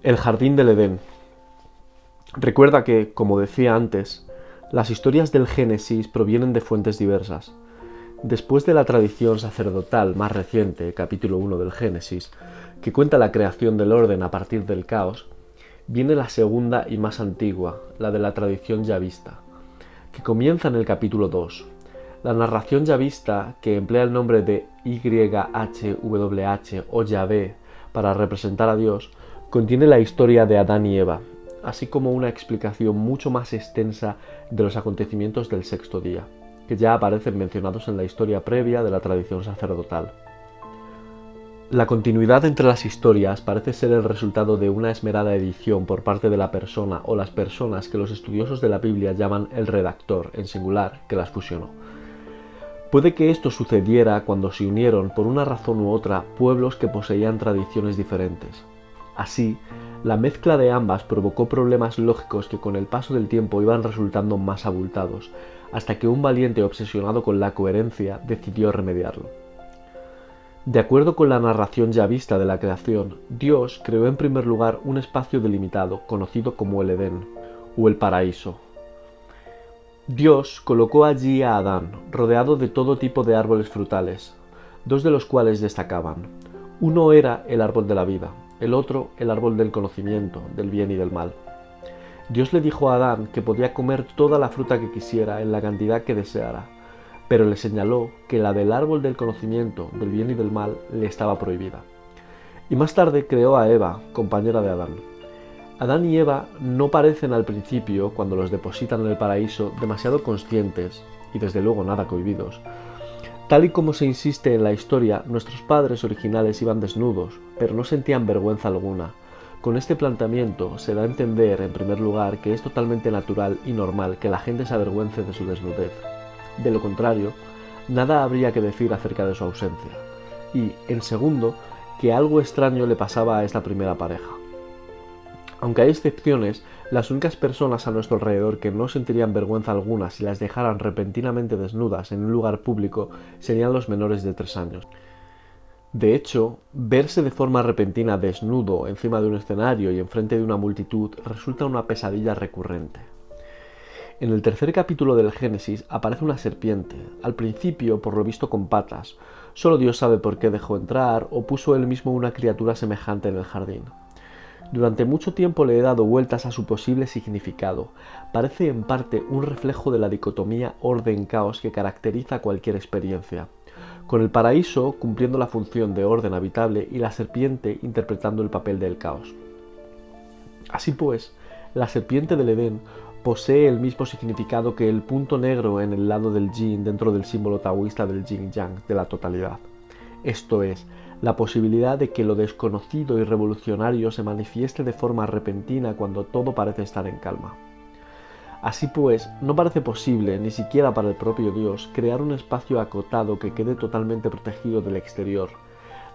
El jardín del Edén. Recuerda que, como decía antes, las historias del Génesis provienen de fuentes diversas. Después de la tradición sacerdotal más reciente, capítulo 1 del Génesis, que cuenta la creación del orden a partir del caos, viene la segunda y más antigua, la de la tradición yavista, que comienza en el capítulo 2. La narración yavista, que emplea el nombre de YHWH o Yahvé para representar a Dios, contiene la historia de Adán y Eva, así como una explicación mucho más extensa de los acontecimientos del sexto día, que ya aparecen mencionados en la historia previa de la tradición sacerdotal. La continuidad entre las historias parece ser el resultado de una esmerada edición por parte de la persona o las personas que los estudiosos de la Biblia llaman el redactor, en singular, que las fusionó. Puede que esto sucediera cuando se unieron, por una razón u otra, pueblos que poseían tradiciones diferentes. Así, la mezcla de ambas provocó problemas lógicos que con el paso del tiempo iban resultando más abultados, hasta que un valiente obsesionado con la coherencia decidió remediarlo. De acuerdo con la narración yavista de la creación, Dios creó en primer lugar un espacio delimitado, conocido como el Edén, o el paraíso. Dios colocó allí a Adán, rodeado de todo tipo de árboles frutales, dos de los cuales destacaban. Uno era el árbol de la vida, el otro el árbol del conocimiento, del bien y del mal. Dios le dijo a Adán que podía comer toda la fruta que quisiera en la cantidad que deseara, pero le señaló que la del árbol del conocimiento, del bien y del mal, le estaba prohibida. Y más tarde creó a Eva, compañera de Adán. Adán y Eva no parecen al principio, cuando los depositan en el paraíso, demasiado conscientes, y desde luego nada cohibidos. Tal y como se insiste en la historia, nuestros padres originales iban desnudos, pero no sentían vergüenza alguna. Con este planteamiento se da a entender, en primer lugar, que es totalmente natural y normal que la gente se avergüence de su desnudez. De lo contrario, nada habría que decir acerca de su ausencia. Y, en segundo, que algo extraño le pasaba a esta primera pareja. Aunque hay excepciones, las únicas personas a nuestro alrededor que no sentirían vergüenza alguna si las dejaran repentinamente desnudas en un lugar público serían los menores de 3 años. De hecho, verse de forma repentina desnudo encima de un escenario y enfrente de una multitud resulta una pesadilla recurrente. En el tercer capítulo del Génesis aparece una serpiente, al principio por lo visto con patas. Solo Dios sabe por qué dejó entrar o puso él mismo una criatura semejante en el jardín. Durante mucho tiempo le he dado vueltas a su posible significado. Parece en parte un reflejo de la dicotomía orden-caos que caracteriza cualquier experiencia, con el paraíso cumpliendo la función de orden habitable y la serpiente interpretando el papel del caos. Así pues, la serpiente del Edén posee el mismo significado que el punto negro en el lado del yin dentro del símbolo taoísta del yin-yang, de la totalidad. Esto es, la posibilidad de que lo desconocido y revolucionario se manifieste de forma repentina cuando todo parece estar en calma. Así pues, no parece posible, ni siquiera para el propio Dios, crear un espacio acotado que quede totalmente protegido del exterior,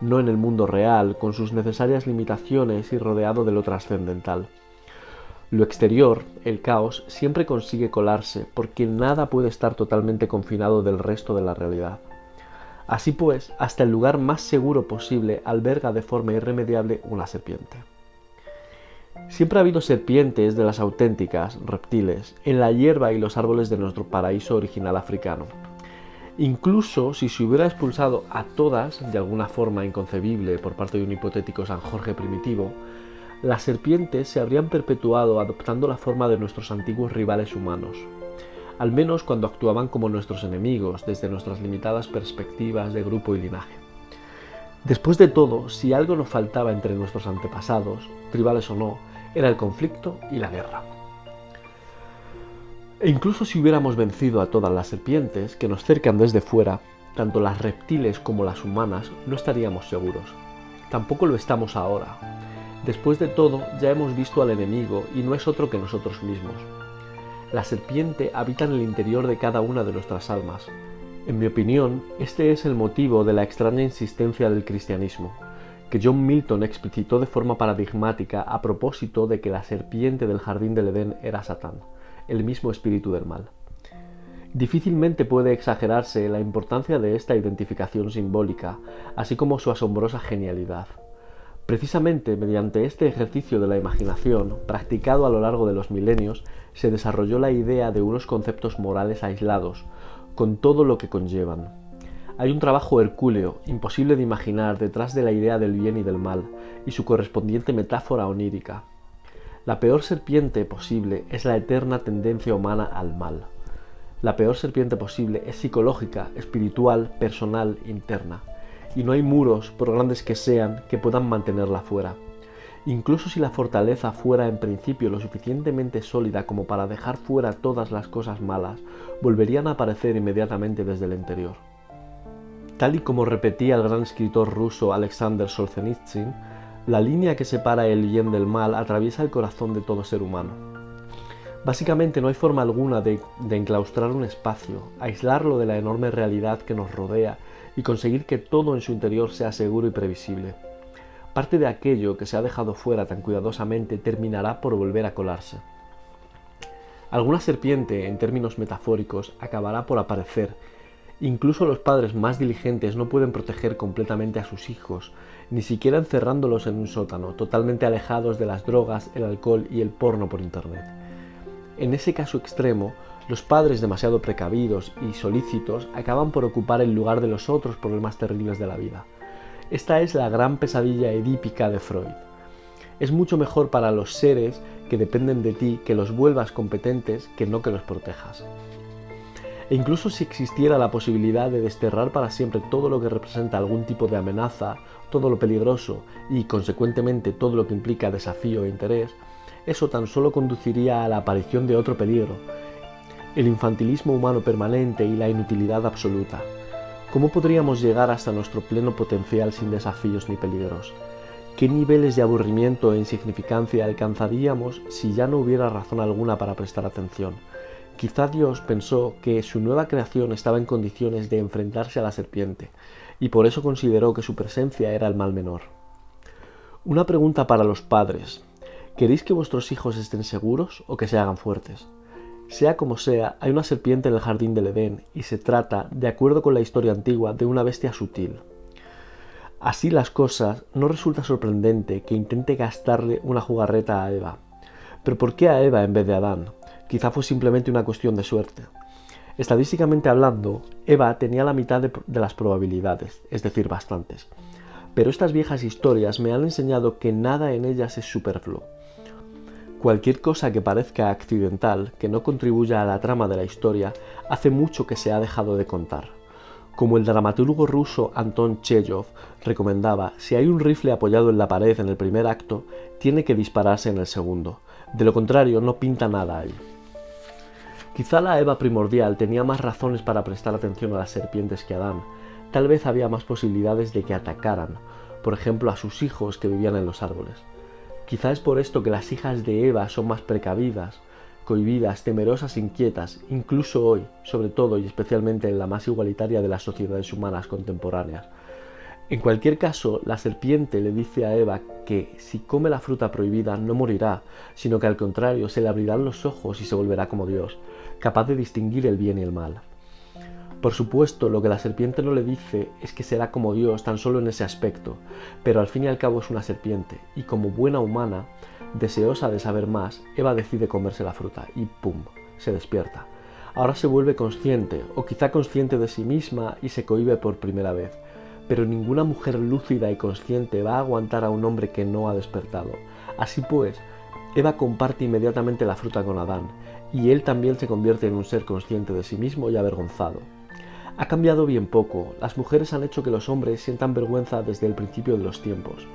no en el mundo real, con sus necesarias limitaciones y rodeado de lo trascendental. Lo exterior, el caos, siempre consigue colarse, porque nada puede estar totalmente confinado del resto de la realidad. Así pues, hasta el lugar más seguro posible alberga de forma irremediable una serpiente. Siempre ha habido serpientes de las auténticas, reptiles, en la hierba y los árboles de nuestro paraíso original africano. Incluso si se hubiera expulsado a todas, de alguna forma inconcebible por parte de un hipotético San Jorge primitivo, las serpientes se habrían perpetuado adoptando la forma de nuestros antiguos rivales humanos, al menos cuando actuaban como nuestros enemigos desde nuestras limitadas perspectivas de grupo y linaje. Después de todo, si algo nos faltaba entre nuestros antepasados, tribales o no, era el conflicto y la guerra. E incluso si hubiéramos vencido a todas las serpientes que nos cercan desde fuera, tanto las reptiles como las humanas, no estaríamos seguros. Tampoco lo estamos ahora. Después de todo, ya hemos visto al enemigo y no es otro que nosotros mismos. La serpiente habita en el interior de cada una de nuestras almas. En mi opinión, este es el motivo de la extraña insistencia del cristianismo, que John Milton explicitó de forma paradigmática a propósito de que la serpiente del jardín del Edén era Satán, el mismo espíritu del mal. Difícilmente puede exagerarse la importancia de esta identificación simbólica, así como su asombrosa genialidad. Precisamente mediante este ejercicio de la imaginación, practicado a lo largo de los milenios, se desarrolló la idea de unos conceptos morales aislados, con todo lo que conllevan. Hay un trabajo hercúleo, imposible de imaginar, detrás de la idea del bien y del mal, y su correspondiente metáfora onírica. La peor serpiente posible es la eterna tendencia humana al mal. La peor serpiente posible es psicológica, espiritual, personal, interna. Y no hay muros, por grandes que sean, que puedan mantenerla fuera. Incluso si la fortaleza fuera en principio lo suficientemente sólida como para dejar fuera todas las cosas malas, volverían a aparecer inmediatamente desde el interior. Tal y como repetía el gran escritor ruso Alexander Solzhenitsyn, la línea que separa el bien del mal atraviesa el corazón de todo ser humano. Básicamente no hay forma alguna de enclaustrar un espacio, aislarlo de la enorme realidad que nos rodea y conseguir que todo en su interior sea seguro y previsible. Parte de aquello que se ha dejado fuera tan cuidadosamente terminará por volver a colarse. Alguna serpiente, en términos metafóricos, acabará por aparecer. Incluso los padres más diligentes no pueden proteger completamente a sus hijos, ni siquiera encerrándolos en un sótano, totalmente alejados de las drogas, el alcohol y el porno por internet. En ese caso extremo, los padres demasiado precavidos y solícitos acaban por ocupar el lugar de los otros problemas terribles de la vida. Esta es la gran pesadilla edípica de Freud. Es mucho mejor para los seres que dependen de ti que los vuelvas competentes que no que los protejas. E incluso si existiera la posibilidad de desterrar para siempre todo lo que representa algún tipo de amenaza, todo lo peligroso y, consecuentemente, todo lo que implica desafío e interés, eso tan solo conduciría a la aparición de otro peligro, el infantilismo humano permanente y la inutilidad absoluta. ¿Cómo podríamos llegar hasta nuestro pleno potencial sin desafíos ni peligros? ¿Qué niveles de aburrimiento e insignificancia alcanzaríamos si ya no hubiera razón alguna para prestar atención? Quizá Dios pensó que su nueva creación estaba en condiciones de enfrentarse a la serpiente, y por eso consideró que su presencia era el mal menor. Una pregunta para los padres. ¿Queréis que vuestros hijos estén seguros o que se hagan fuertes? Sea como sea, hay una serpiente en el jardín del Edén y se trata, de acuerdo con la historia antigua, de una bestia sutil. Así las cosas, no resulta sorprendente que intente gastarle una jugarreta a Eva. ¿Pero por qué a Eva en vez de a Adán? Quizá fue simplemente una cuestión de suerte. Estadísticamente hablando, Eva tenía la mitad de las probabilidades, es decir, bastantes. Pero estas viejas historias me han enseñado que nada en ellas es superfluo. Cualquier cosa que parezca accidental, que no contribuya a la trama de la historia, hace mucho que se ha dejado de contar. Como el dramaturgo ruso Anton Chejov recomendaba, si hay un rifle apoyado en la pared en el primer acto, tiene que dispararse en el segundo. De lo contrario, no pinta nada ahí. Quizá la Eva primordial tenía más razones para prestar atención a las serpientes que Adán. Tal vez había más posibilidades de que atacaran, por ejemplo a sus hijos que vivían en los árboles. Quizá es por esto que las hijas de Eva son más precavidas, cohibidas, temerosas, inquietas, incluso hoy, sobre todo y especialmente en la más igualitaria de las sociedades humanas contemporáneas. En cualquier caso, la serpiente le dice a Eva que si come la fruta prohibida no morirá, sino que al contrario se le abrirán los ojos y se volverá como Dios, capaz de distinguir el bien y el mal. Por supuesto, lo que la serpiente no le dice es que será como Dios tan solo en ese aspecto, pero al fin y al cabo es una serpiente, y como buena humana, deseosa de saber más, Eva decide comerse la fruta y ¡pum!, se despierta. Ahora se vuelve consciente, o quizá consciente de sí misma y se cohíbe por primera vez. Pero ninguna mujer lúcida y consciente va a aguantar a un hombre que no ha despertado. Así pues, Eva comparte inmediatamente la fruta con Adán, y él también se convierte en un ser consciente de sí mismo y avergonzado. Ha cambiado bien poco, las mujeres han hecho que los hombres sientan vergüenza desde el principio de los tiempos.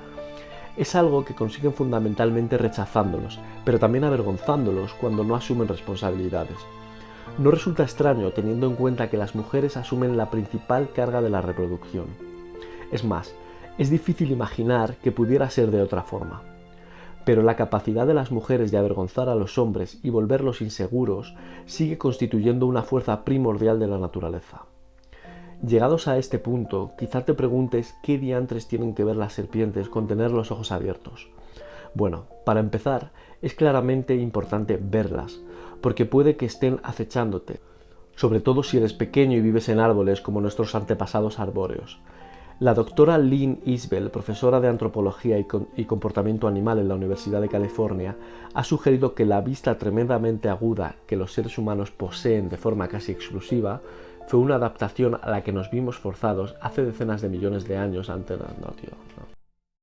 Es algo que consiguen fundamentalmente rechazándolos, pero también avergonzándolos cuando no asumen responsabilidades. No resulta extraño teniendo en cuenta que las mujeres asumen la principal carga de la reproducción. Es más, es difícil imaginar que pudiera ser de otra forma. Pero la capacidad de las mujeres de avergonzar a los hombres y volverlos inseguros sigue constituyendo una fuerza primordial de la naturaleza. Llegados a este punto, quizá te preguntes qué diantres tienen que ver las serpientes con tener los ojos abiertos. Bueno, para empezar, es claramente importante verlas, porque puede que estén acechándote, sobre todo si eres pequeño y vives en árboles como nuestros antepasados arbóreos. La doctora Lynn Isbell, profesora de antropología y comportamiento animal en la Universidad de California, ha sugerido que la vista tremendamente aguda que los seres humanos poseen de forma casi exclusiva fue una adaptación a la que nos vimos forzados hace decenas de millones de años ante la... No, tío, no.